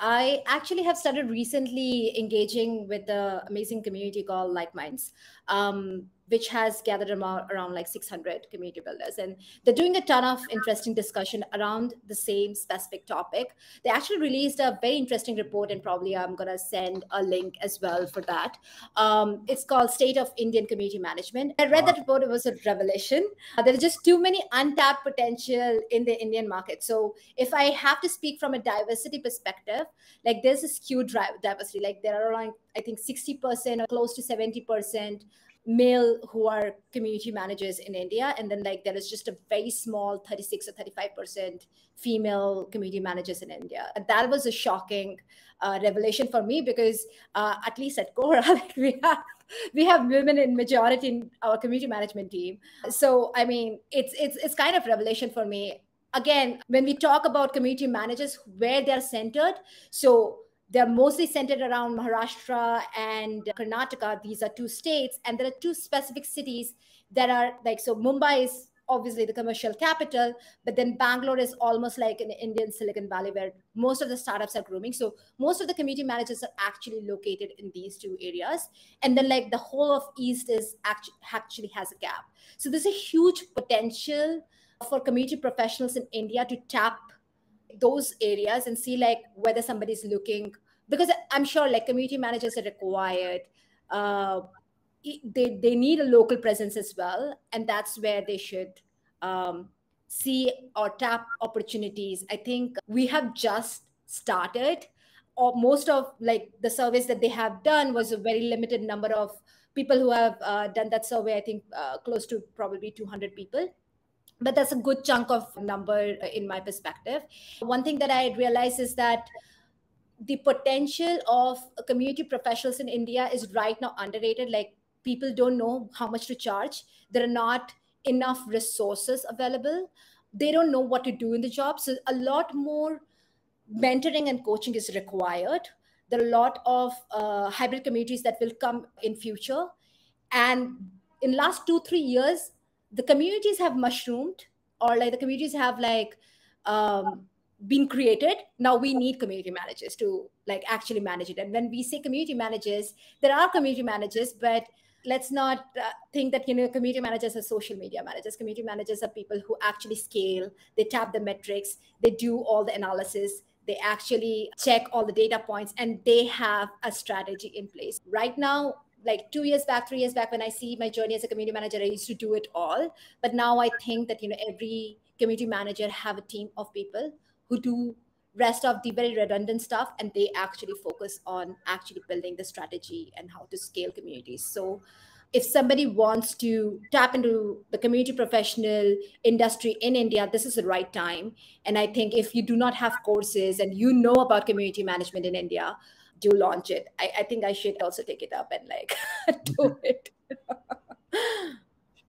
I actually have started recently engaging with the amazing community called LikeMinds, which has gathered around like 600 community builders. And they're doing a ton of interesting discussion around the same specific topic. They actually released a very interesting report, and probably I'm going to send a link as well for that. It's called State of Indian Community Management. I read that report. It was a revelation. There are just too many untapped potential in the Indian market. So if I have to speak from a diversity perspective, like there's a skewed diversity. Like there are around, I think 60% or close to 70% male who are community managers in India. And then like there is just a very small 36 or 35% female community managers in India. And that was a shocking revelation for me, because at least at Quora, like we have women in majority in our community management team. So I mean, it's kind of revelation for me. Again, when we talk about community managers, where they're centered, so they're mostly centered around Maharashtra and Karnataka. These are two states, and there are two specific cities that are like, so Mumbai is obviously the commercial capital, but then Bangalore is almost like an Indian Silicon Valley where most of the startups are grooming. So most of the community managers are actually located in these two areas. And then like the whole of East is actually has a gap. So there's a huge potential for community professionals in India to tap those areas and see like whether somebody's looking, because I'm sure like community managers are required. They need a local presence as well, and that's where they should see or tap opportunities. I think we have just started, or most of like the surveys that they have done was a very limited number of people who have done that survey. I think close to probably 200 people. But that's a good chunk of number in my perspective. One thing that I realized is that the potential of community professionals in India is right now underrated. Like people don't know how much to charge. There are not enough resources available. They don't know what to do in the job. So a lot more mentoring and coaching is required. There are a lot of hybrid communities that will come in future. And in last 2-3 years, the communities have mushroomed, or like the communities have like been created. Now we need community managers to like actually manage it. And when we say community managers, there are community managers, but let's not think that, community managers are social media managers. Community managers are people who actually scale. They tap the metrics. They do all the analysis. They actually check all the data points, and they have a strategy in place. Right now, like 2 years back, 3 years back, when I see my journey as a community manager, I used to do it all. But now I think that, every community manager have a team of people who do rest of the very redundant stuff, and they actually focus on actually building the strategy and how to scale communities. So if somebody wants to tap into the community professional industry in India, this is the right time. And I think if you do not have courses and you know about community management in India, do launch it. I think I should also take it up and like do it.